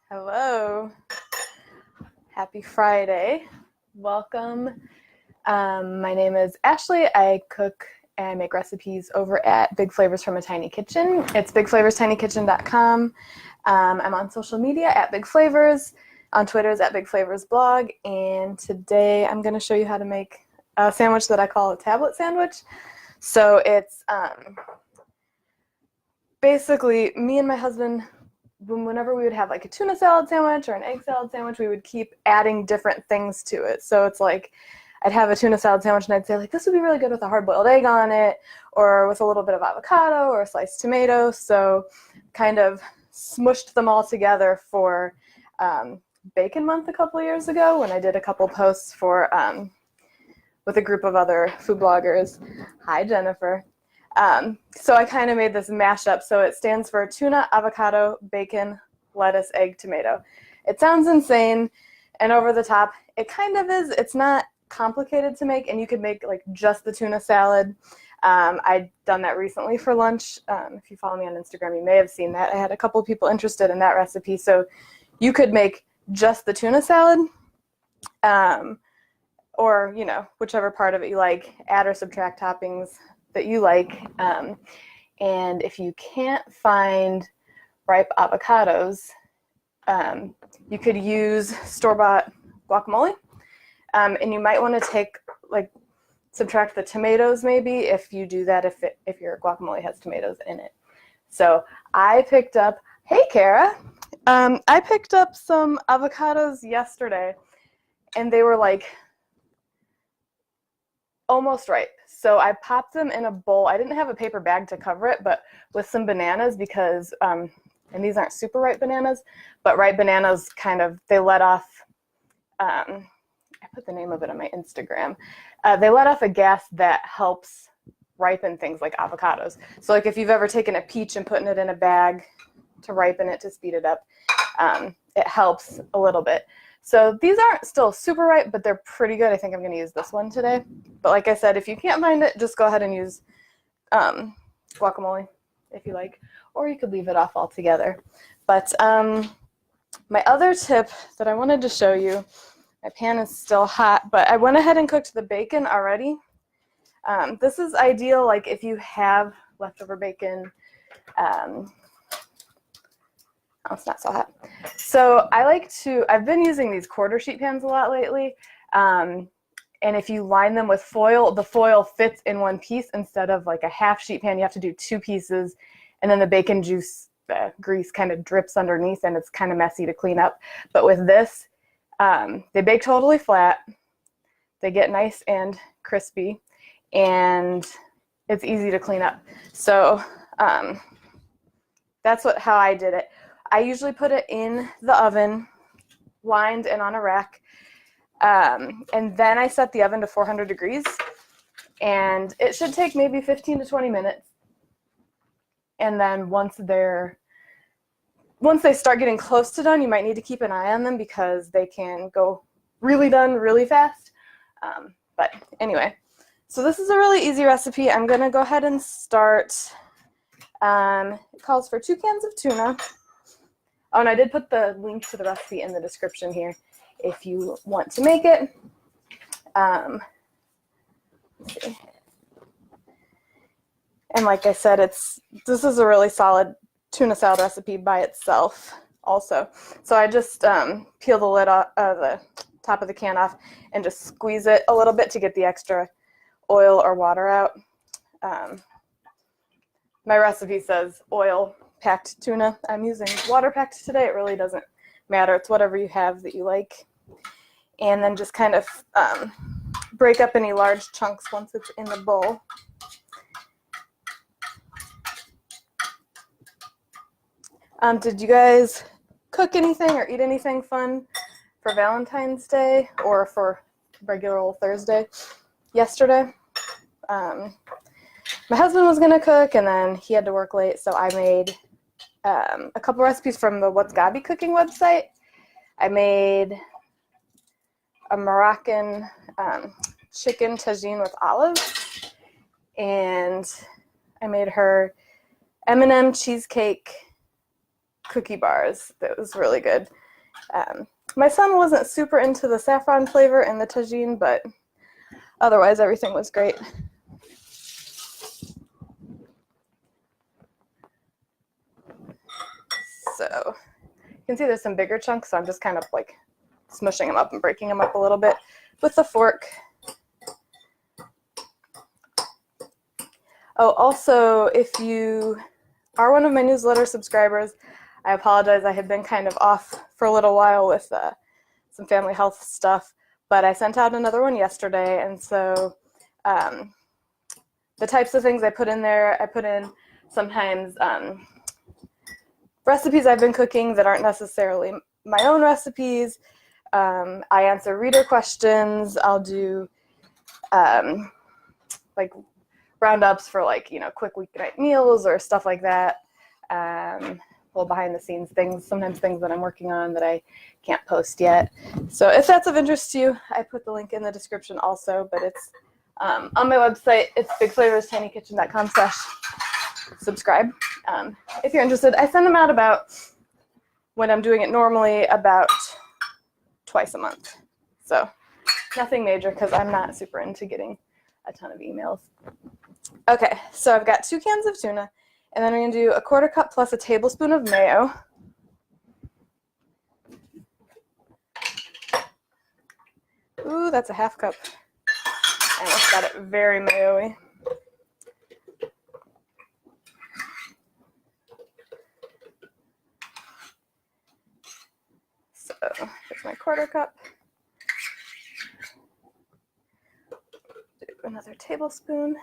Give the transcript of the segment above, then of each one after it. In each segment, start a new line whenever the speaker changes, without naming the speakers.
Hello. Happy Friday. Welcome. My name is Ashley. I cook and make recipes over at Big Flavors from a Tiny Kitchen. It's bigflavorstinykitchen.com. I'm on social media at Big Flavors. On Twitter is at Big Flavors Blog. And today I'm going to show you how to make a sandwich that I call a tablet sandwich. So it's basically me and my husband, whenever we would have like a tuna salad sandwich or an egg salad sandwich, we would keep adding different things to it. So it's like I'd have a tuna salad sandwich and I'd say like, this would be really good with a hard-boiled egg on it, or with a little bit of avocado or a sliced tomato. So kind of smushed them all together for Bacon Month a couple years ago when I did a couple posts for with a group of other food bloggers. Hi, Jennifer. So I kind of made this mashup. So it stands for tuna, avocado, bacon, lettuce, egg, tomato. It sounds insane and over the top. It kind of is. It's not complicated to make, and you could make like just the tuna salad. I'd done that recently for lunch. If you follow me on Instagram, you may have seen that. I had a couple of people interested in that recipe. So you could make just the tuna salad, or, you know, whichever part of it you like, add or subtract toppings that you like. And if you can't find ripe avocados, you could use store-bought guacamole. And you might want to subtract the tomatoes maybe if you do that, if your guacamole has tomatoes in it. So I picked up, hey Kara, I picked up some avocados yesterday and they were like almost ripe. So I popped them in a bowl. I didn't have a paper bag to cover it, but with some bananas because, and these aren't super ripe bananas, but ripe bananas kind of, they let off, I put the name of it on my Instagram. They let off a gas that helps ripen things like avocados. So like if you've ever taken a peach and putting it in a bag to ripen it to speed it up, it helps a little bit. So these aren't still super ripe, but they're pretty good. I think I'm going to use this one today. But like I said, if you can't find it, just go ahead and use guacamole if you like, or you could leave it off altogether. But my other tip that I wanted to show you, my pan is still hot, but I went ahead and cooked the bacon already. This is ideal, like if you have leftover bacon. Oh, it's not so hot. So I've been using these quarter sheet pans a lot lately. And if you line them with foil, the foil fits in one piece instead of like a half sheet pan. You have to do two pieces, and then the bacon juice, grease kind of drips underneath, and it's kind of messy to clean up. But with this, they bake totally flat. They get nice and crispy, and it's easy to clean up. So that's how I did it. I usually put it in the oven, lined and on a rack, and then I set the oven to 400 degrees, and it should take maybe 15 to 20 minutes. And then once they start getting close to done, you might need to keep an eye on them because they can go really done really fast. But anyway, so this is a really easy recipe. I'm going to go ahead and start. It calls for 2 cans of tuna. Oh, and I did put the link to the recipe in the description here if you want to make it. Let's see. And like I said, this is a really solid tuna salad recipe by itself also. So I just peel the lid off, the top of the can off, and just squeeze it a little bit to get the extra oil or water out. My recipe says oil-packed tuna. I'm using water-packed today. It really doesn't matter. It's whatever you have that you like. And then just kind of break up any large chunks once it's in the bowl. Did you guys cook anything or eat anything fun for Valentine's Day or for regular old Thursday yesterday? My husband was going to cook, and then he had to work late, so I made a couple recipes from the What's Gabi cooking website. I made a Moroccan chicken tagine with olives, and I made her M&M cheesecake cookie bars. That was really good. My son wasn't super into the saffron flavor in the tagine, but otherwise everything was great. So you can see there's some bigger chunks, so I'm just kind of like smushing them up and breaking them up a little bit with the fork. Oh, also, if you are one of my newsletter subscribers, I apologize. I had been kind of off for a little while with some family health stuff, but I sent out another one yesterday, and so the types of things I put in there, I put in sometimes recipes I've been cooking that aren't necessarily my own recipes. I answer reader questions. I'll do like roundups for like, quick weeknight meals or stuff like that. Little behind the scenes things, sometimes things that I'm working on that I can't post yet. So if that's of interest to you, I put the link in the description also, but it's on my website. It's bigflavorstinykitchen.com/subscribe. If you're interested, I send them out about, when I'm doing it normally, about twice a month. So nothing major because I'm not super into getting a ton of emails. Okay, so I've got 2 cans of tuna, and then I'm going to do a 1/4 cup plus a tablespoon of mayo. Ooh, that's a 1/2 cup. I almost got it very mayo-y. So here's my 1/4 cup. Do another tablespoon.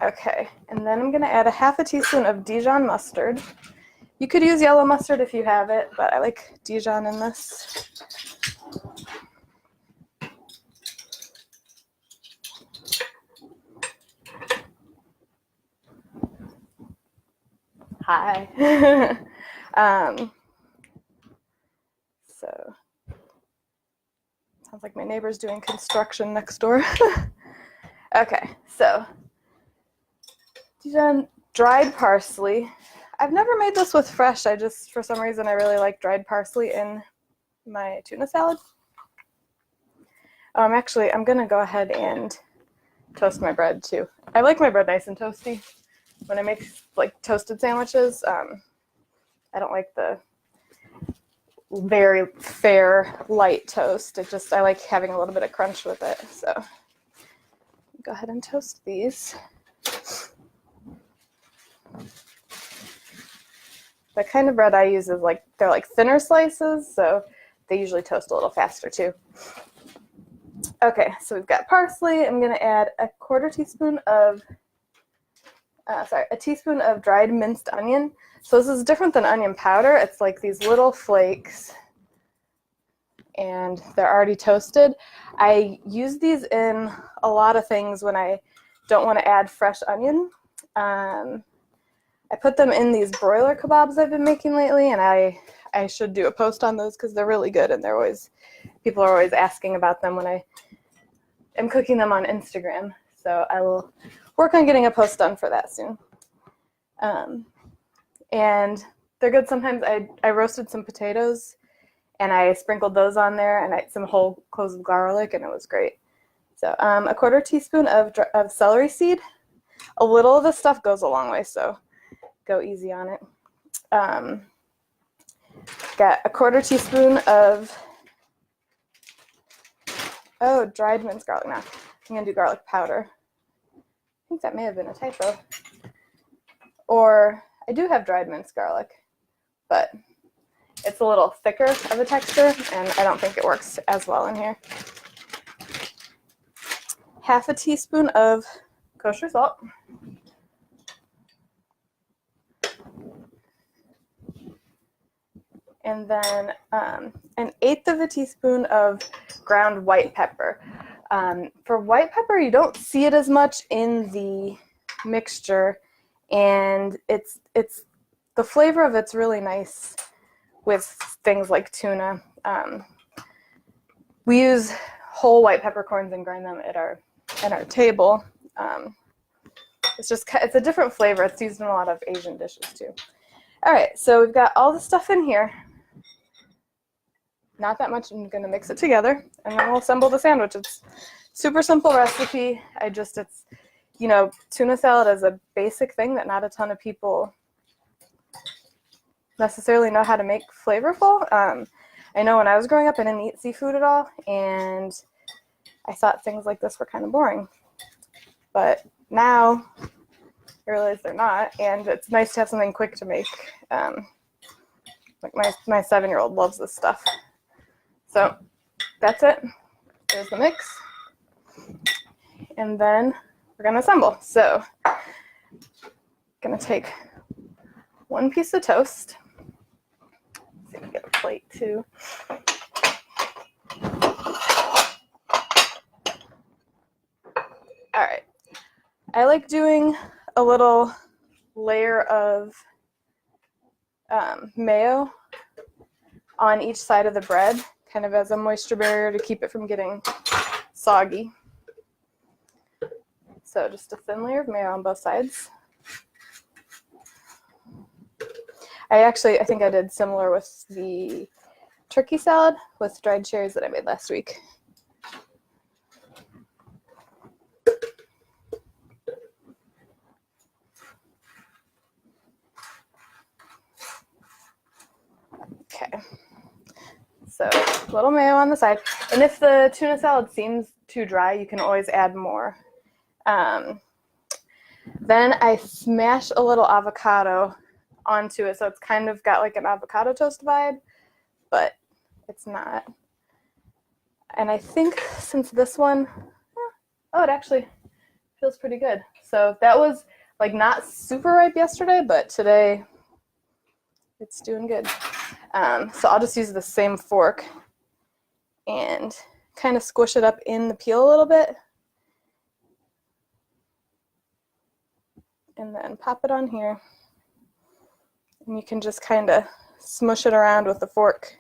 Okay, and then I'm going to add a 1/2 teaspoon of Dijon mustard. You could use yellow mustard if you have it, but I like Dijon in this. Hi. So, sounds like my neighbor's doing construction next door. Okay, so Dijon, dried parsley. I've never made this with fresh. For some reason, I really like dried parsley in my tuna salad. I'm going to go ahead and toast my bread too. I like my bread nice and toasty. When I make like toasted sandwiches, I don't like the very fair light toast. I like having a little bit of crunch with it. So go ahead and toast these. The kind of bread I use is they're like thinner slices, so they usually toast a little faster too. Okay, so we've got parsley. I'm gonna add a teaspoon of dried minced onion. So this is different than onion powder. It's like these little flakes, and they're already toasted. I use these in a lot of things when I don't want to add fresh onion. I put them in these broiler kebabs I've been making lately, and I should do a post on those because they're really good, and people are always asking about them when I am cooking them on Instagram. So I will work on getting a post done for that soon. And they're good. Sometimes I roasted some potatoes and I sprinkled those on there, and I had some whole cloves of garlic, and it was great. So a 1/4 teaspoon of celery seed. A little of this stuff goes a long way, so go easy on it. Got a 1/4 teaspoon of dried minced garlic. Now I'm gonna do garlic powder. I think that may have been a typo. Or I do have dried minced garlic, but it's a little thicker of a texture, and I don't think it works as well in here. 1/2 teaspoon of kosher salt. And then 1/8 teaspoon of ground white pepper. For white pepper, you don't see it as much in the mixture, and it's the flavor of it's really nice with things like tuna. We use whole white peppercorns and grind them at our table. It's a different flavor. It's used in a lot of Asian dishes too. All right, so we've got all the stuff in here. Not that much. I'm gonna mix it together, and then we'll assemble the sandwich. It's super simple recipe. It's, you know, tuna salad is a basic thing that not a ton of people necessarily know how to make flavorful. I know when I was growing up, I didn't eat seafood at all, and I thought things like this were kind of boring. But now I realize they're not, and it's nice to have something quick to make. Like my 7-year-old loves this stuff. So that's it. There's the mix. And then we're going to assemble. So I'm going to take one piece of toast. Let's see if I can get a plate too. All right. I like doing a little layer of mayo on each side of the bread, kind of as a moisture barrier to keep it from getting soggy. So just a thin layer of mayo on both sides. I think I did similar with the turkey salad with dried cherries that I made last week. Okay, so a little mayo on the side. And if the tuna salad seems too dry, you can always add more. Then I smash a little avocado onto it, so it's kind of got like an avocado toast vibe, but it's not. And I think since this one, it actually feels pretty good. So that was like not super ripe yesterday, but today it's doing good. So I'll just use the same fork and kind of squish it up in the peel a little bit. And then pop it on here. And you can just kind of smush it around with the fork.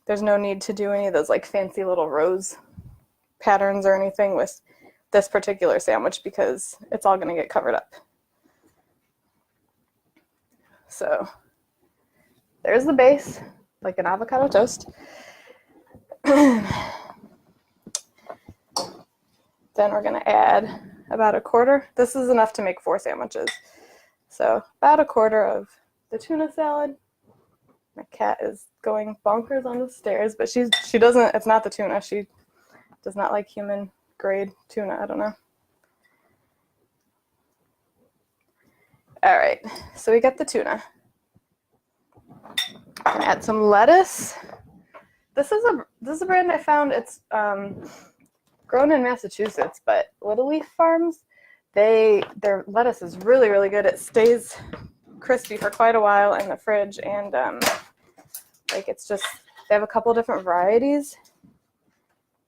There's no need to do any of those like fancy little rose patterns or anything with this particular sandwich because it's all going to get covered up. So there's the base, like an avocado toast. Then we're going to add about a quarter. This is enough to make 4 sandwiches. So about a quarter of the tuna salad. My cat is going bonkers on the stairs, but she doesn't, it's not the tuna. She does not like human grade tuna. I don't know. All right, so we got the tuna. I'm gonna add some lettuce. This is a brand I found. It's grown in Massachusetts, but Little Leaf Farms, their lettuce is really, really good. It stays crispy for quite a while in the fridge, and like it's just, they have a couple different varieties,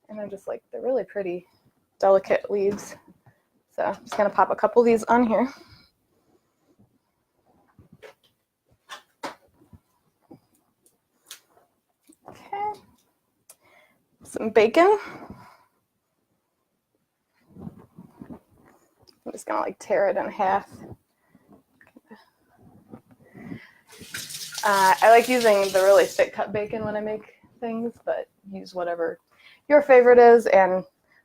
and they're really pretty, delicate leaves. So I'm just gonna pop a couple of these on here. Okay, some bacon. I'm just gonna like tear it in half. I like using the really thick cut bacon when I make things, but use whatever your favorite is. And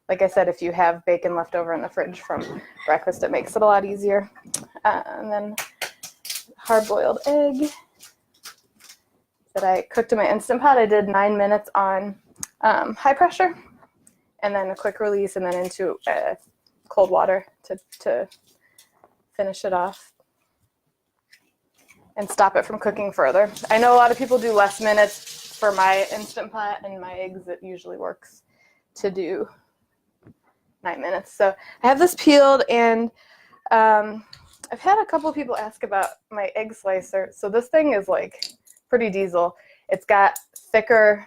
like I said, if you have bacon left over in the fridge from breakfast, it makes it a lot easier. And then hard-boiled egg that I cooked in my Instant Pot. I did 9 minutes on high pressure, and then a quick release, and then into cold water to finish it off and stop it from cooking further. I know a lot of people do less minutes for my Instant Pot, and my eggs, it usually works to do 9 minutes. So I have this peeled, and I've had a couple people ask about my egg slicer. So this thing is like pretty diesel. It's got thicker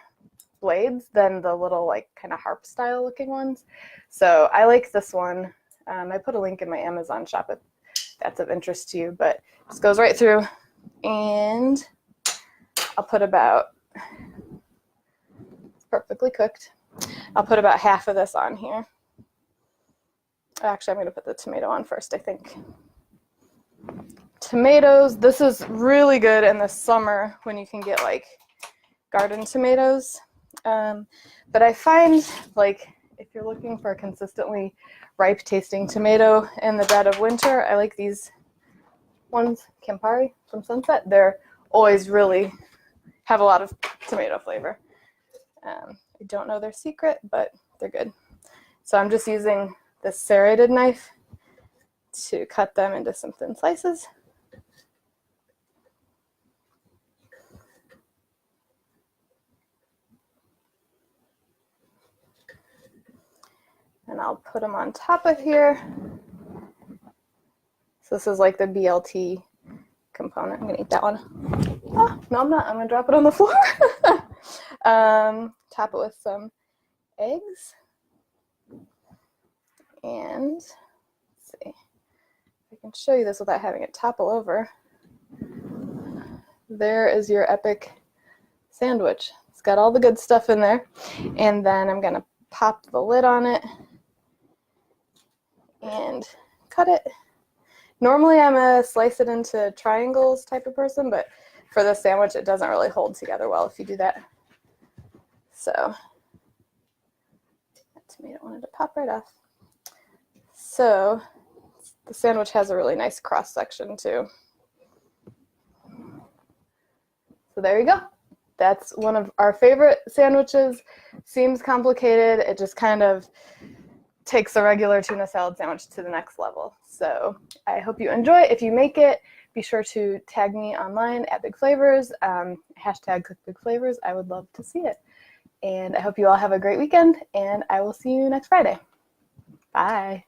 blades than the little like kind of harp style looking ones. So I like this one. I put a link in my Amazon shop if that's of interest to you, but it just goes right through. And I'll put about, it's perfectly cooked. I'll put about half of this on here. Actually, I'm going to put the tomato on first, I think. tomatoes. This is really good in the summer when you can get like garden tomatoes. But I find like if you're looking for a consistently ripe tasting tomato in the dead of winter, I like these ones, Campari from Sunset. They're always really have a lot of tomato flavor. I don't know their secret, but they're good. So I'm just using this serrated knife to cut them into some thin slices. And I'll put them on top of here. So this is like the BLT component. I'm gonna eat that one. Oh, no, I'm not. I'm gonna drop it on the floor. Top it with some eggs. And let's see if I can show you this without having it topple over. There is your epic sandwich. It's got all the good stuff in there. And then I'm gonna pop the lid on it and cut it. Normally I'm a slice it into triangles type of person, but for this sandwich it doesn't really hold together well if you do that. So that tomato wanted to pop right off. So the sandwich has a really nice cross section too. So there you go. That's one of our favorite sandwiches. Seems complicated. It just kind of takes a regular tuna salad sandwich to the next level. So I hope you enjoy it. If you make it, be sure to tag me online at Big Flavors, hashtag Cook Big Flavors. I would love to see it. And I hope you all have a great weekend, and I will see you next Friday. Bye.